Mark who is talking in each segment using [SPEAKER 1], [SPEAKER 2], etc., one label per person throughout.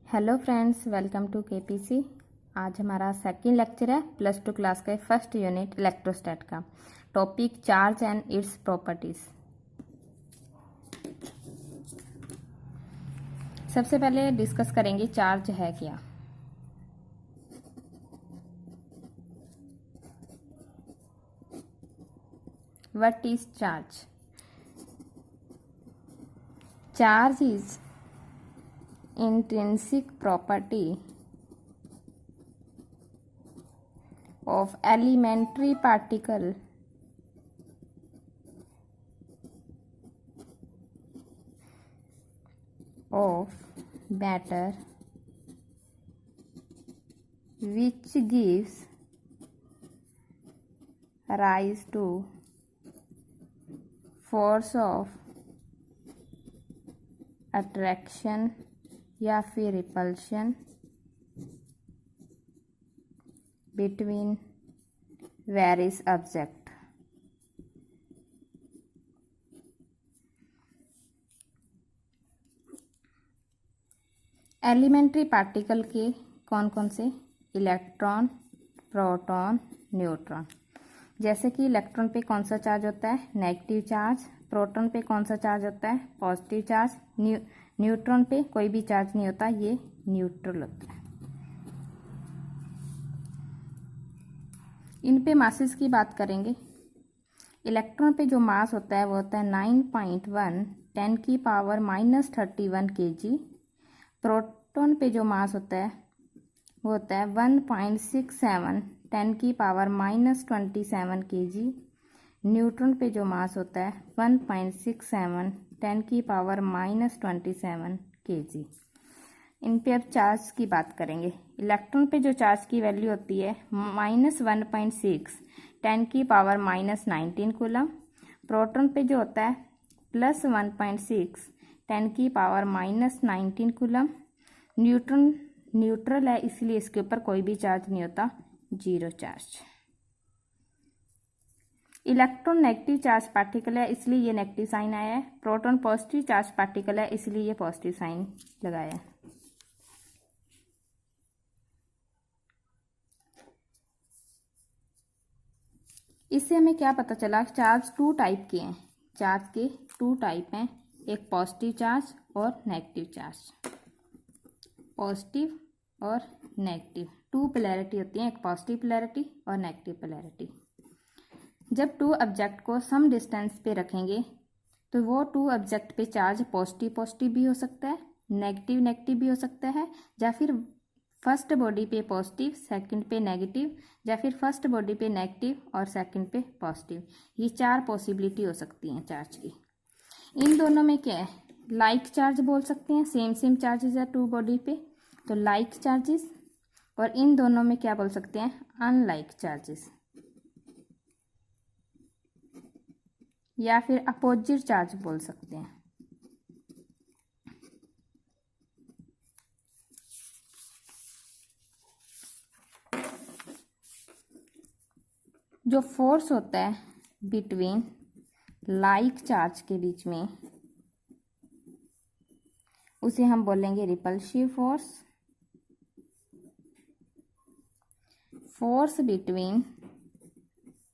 [SPEAKER 1] Hello friends, welcome to KPC. आज हमारा second lecture है +2 क्लास का फर्स्ट यूनिट इलेक्ट्रोस्टैट का। Topic charge and its properties. सबसे पहले डिस्कस करेंगे चार्ज है क्या। What is charge? Charge is intrinsic property of elementary particle of matter which gives rise to force of attraction या फिर repulsion between various object. Elementary particle के कौन कौन से? Electron, proton, neutron. जैसे कि इलेक्ट्रॉन पे कौन सा चार्ज होता है? Negative charge. प्रोटॉन पे कौन सा चार्ज होता है? Positive charge. न्यूट्रॉन पे कोई भी चार्ज नहीं होता, ये न्यूट्रल होता है। इन पे मासेस की बात करेंगे। इलेक्ट्रॉन पे जो मास होता है वो होता है 9.1 10⁻³ kg। प्रोटॉन पे जो मास होता है वो होता है 1.67 10⁻27 kg। न्यूट्रॉन पे जो मास होता है 1.67 10⁻27 kg। इन पे अब चार्ज की बात करेंगे। इलेक्ट्रॉन पे जो चार्ज की वैल्यू होती है -1.6 10⁻19 कूलम। प्रोटॉन पे जो होता है +1.6 10⁻19 कूलम। न्यूट्रॉन न्यूट्रल है इसलिए इसके ऊपर कोई भी चार्ज नहीं होता, zero charge. Electron negative charge particle है इसलिए ये नेगेटिव साइन आया है। प्रोटॉन पॉजिटिव चार्ज पार्टिकल है इसलिए ये पॉजिटिव साइन लगाया है। इससे हमें क्या पता चला? चार्ज 2 टाइप के हैं। चार्ज के 2 टाइप हैं, एक पॉजिटिव चार्ज और नेगेटिव चार्ज। पॉजिटिव और नेगेटिव 2 पोलैरिटी होती हैं, एक पॉजिटिव पोलैरिटी और नेगेटिव पोलैरिटी। जब 2 ऑब्जेक्ट को सम डिस्टेंस पे रखेंगे तो वो 2 ऑब्जेक्ट पे चार्ज पॉजिटिव पॉजिटिव भी हो सकता है, नेगेटिव नेगेटिव भी हो सकता है, या फिर फर्स्ट बॉडी पे पॉजिटिव सेकंड पे नेगेटिव, या फिर फर्स्ट बॉडी पे नेगेटिव और सेकंड पे पॉजिटिव। ये 4 पॉसिबिलिटी हो सकती हैं चार्ज की। इन दोनों में क्या है? लाइक चार्ज बोल सकते हैं। सेम सेम चार्जेस है 2 बॉडी पे, तो लाइक चार्जेस। और इन दोनों में क्या बोल सकते हैं? अनलाइक चार्जेस या फिर अपोजिट चार्ज बोल सकते हैं। जो फोर्स होता है बिटवीन लाइक चार्ज के बीच में उसे हम बोलेंगे repulsive force. Force between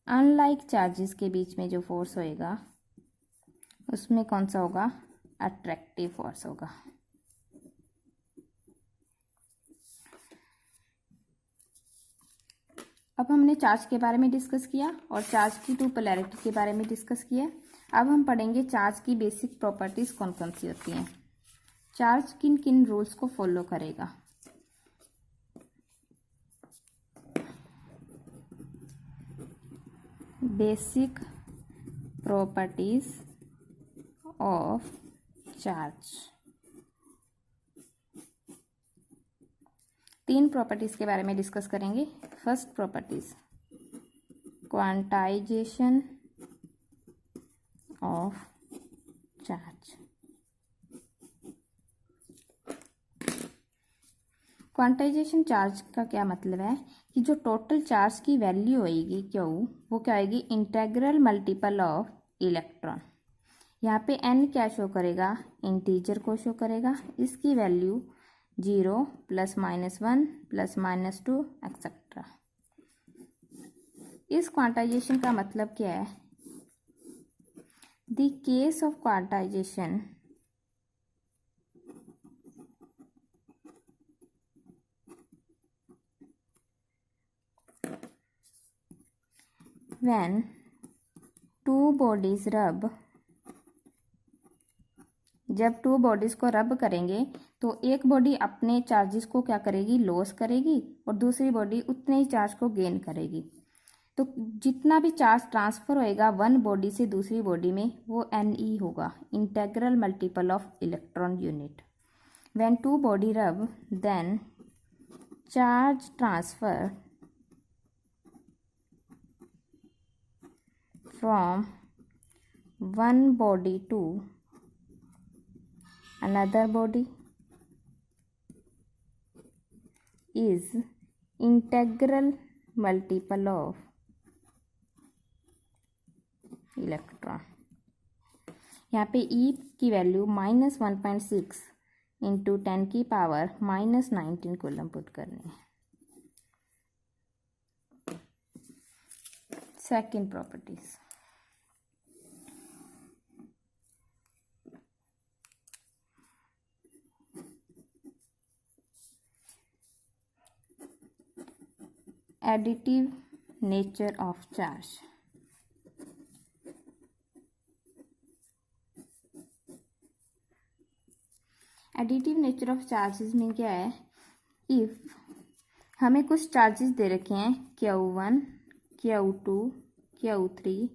[SPEAKER 1] unlike charges के बीच में जो फोर्स होएगा उसमें कौन सा होगा? अट्रैक्टिव फोर्स होगा। अब हमने चार्ज के बारे में डिस्कस किया और चार्ज की 2 पोलैरिटी के बारे में डिस्कस किया। अब हम पढ़ेंगे चार्ज की बेसिक प्रॉपर्टीज कौन कौन सी होती हैं। चार्ज किन किन रूल्स को फॉलो करेगा। Basic properties of charge. 3 properties के बारे में डिस्कस करेंगे। First properties quantization of charge. Quantization charge का क्या मतलब है कि जो टोटल चार्ज की वैल्यू होएगी क्यों वो क्या होएगी? Integral multiple of electron. यहाँ पे n क्या शो करेगा? इंटीजर को शो करेगा। इसकी वैल्यू 0 +-1 +-2 एक्सेट्रा। इस क्वांटाइजेशन का मतलब क्या है? The case of quantization when two bodies rub, जब टू बॉडीज़ को रब करेंगे तो एक बॉडी अपने चार्जेस को क्या करेगी? लॉस करेगी, और दूसरी बॉडी उतने ही चार्ज को गेन करेगी। तो जितना भी चार्ज ट्रांसफ़र होएगा वन बॉडी से दूसरी बॉडी में वो NE होगा, integral multiple of electron unit. When two body rub then charge transfer from one body to another body is integral multiple of electron. यहाँ पे E की वैल्यू -1.6 इंटू 10 की पावर -19 कूलम पुट करनी है। Second properties, additive nature of charge। Additive nature of charges में क्या है? If हमें कुछ चार्जेस दे रखे हैं Q1 Q2 Q3,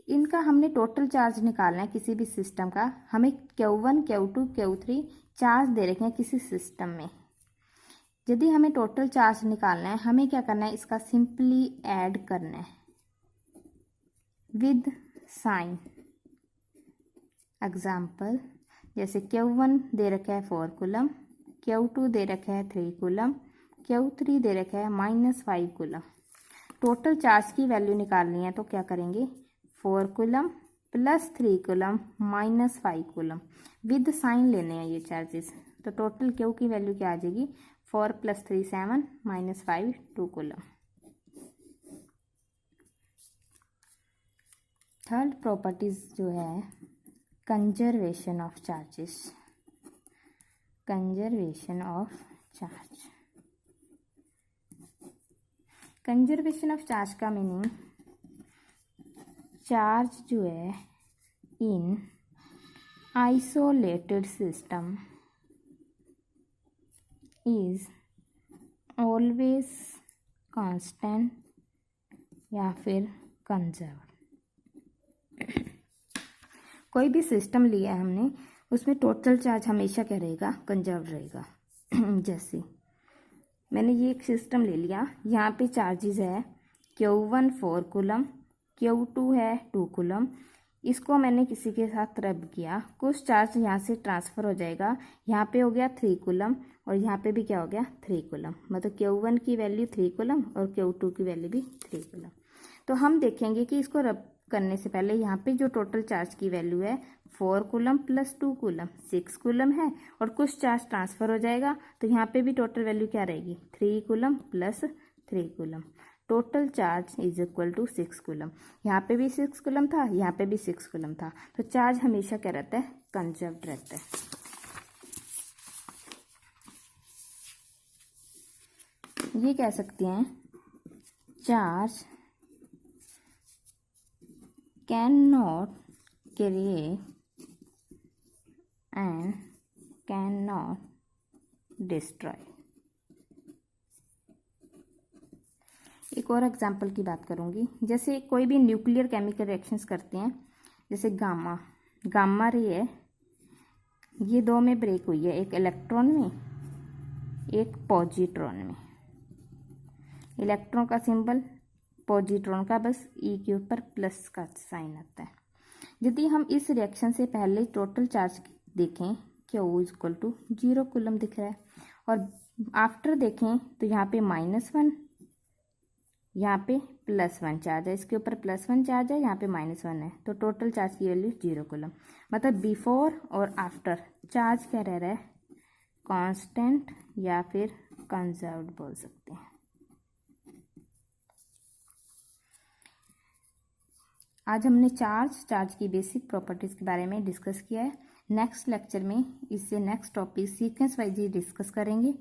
[SPEAKER 1] इनका हमने टोटल चार्ज निकालना है किसी भी सिस्टम का। हमें Q1 Q2 Q3 चार्ज दे रखे हैं किसी सिस्टम में। यदि हमें टोटल चार्ज निकालना है, हमें क्या करना है? इसका सिंपली ऐड करना है विद साइन। एग्जाम्पल, जैसे Q1 दे रखा है 4 कूलम, Q2 दे रखा है 3 कूलम, Q3 दे रखा है -5 कूलम। टोटल चार्ज की वैल्यू निकालनी है तो क्या करेंगे? 4 coulomb plus 3 coulomb -5 coulomb with sign लेने हैं ये चार्जेस। तो टोटल Q की वैल्यू क्या आ जाएगी? 4 + 3 7 -5 2 कूलम। थर्ड प्रॉपर्टीज जो है conservation of charges. Conservation of charge, conservation of charge का मीनिंग, चार्ज जो है इन isolated system is always constant या फिर कंजर्व। कोई भी सिस्टम लिया है हमने, उसमें टोटल चार्ज हमेशा क्या रहेगा? कंजर्व रहेगा। जैसे मैंने ये एक सिस्टम ले लिया, यहाँ पे चार्जेस है Q1 4 कूलम, Q2 है 2 कूलम। इसको मैंने किसी के साथ रब किया, कुछ चार्ज यहाँ से ट्रांसफ़र हो जाएगा, यहाँ पे हो गया 3 कूलम और यहाँ पे भी क्या हो गया? 3 कूलम। मतलब Q1 की वैल्यू 3 कूलम और Q2 की वैल्यू भी 3 कूलम। तो हम देखेंगे कि इसको रब करने से पहले यहाँ पे जो टोटल चार्ज की वैल्यू है 4 कूलम प्लस 2 कूलम 6 कूलम है, और कुछ चार्ज ट्रांसफ़र हो जाएगा तो यहाँ पे भी टोटल वैल्यू क्या रहेगी? 3 coulomb plus 3 coulomb. Total charge is equal to 6 coulomb. यहाँ पे भी 6 कूलम था, यहाँ पे भी 6 कूलम था। तो चार्ज हमेशा क्या रहता है? कंजर्व्ड रहता है। ये कह सकते हैं charge can not create and cannot destroy। एक और एग्जांपल की बात करूंगी। जैसे कोई भी न्यूक्लियर केमिकल रिएक्शंस करते हैं, जैसे गामा रे है, ये दो में ब्रेक हुई है, एक इलेक्ट्रॉन में एक पॉजिट्रॉन में। इलेक्ट्रॉन का सिंबल, पॉजिट्रॉन का बस E के ऊपर प्लस का साइन आता है। यदि हम इस रिएक्शन से पहले टोटल चार्ज देखें, Q इक्वल टू 0 कूलम दिख रहा है, और आफ्टर देखें तो यहाँ पे -1, यहाँ पे +1 चार्ज है, इसके ऊपर +1 चार्ज है, यहाँ पे -1 है, तो टोटल चार्ज की वैल्यू 0 कूलम। मतलब बिफोर और आफ्टर चार्ज क्या रह रहा है? कांस्टेंट या फिर कंजर्व्ड बोल सकते हैं। आज हमने चार्ज की बेसिक प्रॉपर्टीज के बारे में डिस्कस किया है। नेक्स्ट लेक्चर में इससे नेक्स्ट टॉपिक सीक्वेंस वाइज ही डिस्कस करेंगे।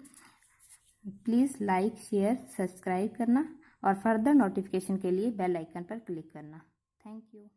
[SPEAKER 1] प्लीज़ लाइक, शेयर, सब्सक्राइब करना और फर्दर नोटिफिकेशन के लिए बेल आइकन पर क्लिक करना। Thank you.